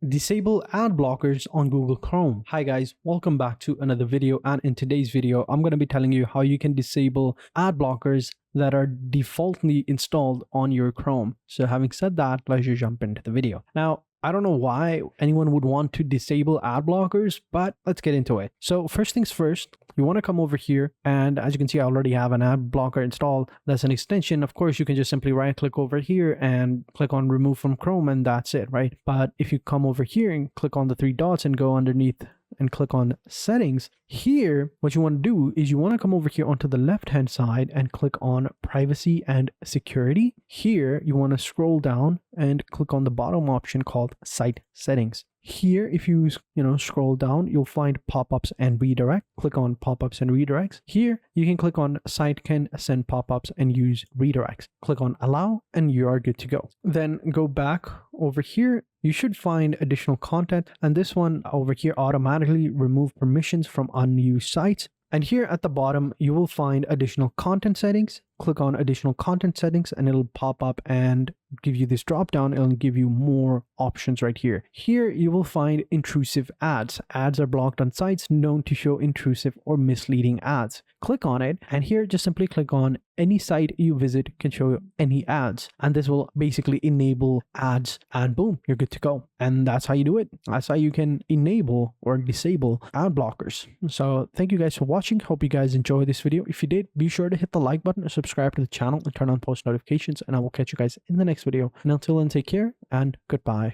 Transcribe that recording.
Disable ad blockers on Google Chrome. Hi guys, welcome back to another video, and in today's video I'm going to be telling you how you can disable ad blockers that are defaultly installed on your Chrome. So having said that, let's just jump into the video. Now, I don't know why anyone would want to disable ad blockers, but let's get into it. So first things first, you want to come over here, and as you can see, I already have an ad blocker installed. That's an extension. Of course, you can just simply right click over here and click on remove from Chrome, and that's it, right? But if you come over here and click on the three dots and go underneath and click on settings, here what you want to do is you want to come over here onto the left hand side and click on privacy and security. Here you want to scroll down and click on the bottom option called site settings. Here, if you scroll down, you'll find pop-ups and redirect. Click on pop-ups and redirects. Here you can click on site can send pop-ups and use redirects. Click on allow and you are good to go. Then go back over here. You should find additional content, and this one over here automatically remove permissions from unused sites. And here at the bottom, you will find additional content settings. Click on additional content settings and it'll pop up and give you this drop down. It'll give you more options right here. Here you will find intrusive ads. Ads are blocked on sites known to show intrusive or misleading ads. Click on it, and here just simply click on any site you visit can show any ads, and this will basically enable ads, and boom, you're good to go. And that's how you do it. That's how you can enable or disable ad blockers. So thank you guys for watching. Hope you guys enjoyed this video. If you did, be sure to hit the like button, subscribe to the channel, and turn on post notifications, and I will catch you guys in the next video. And until then, take care and goodbye.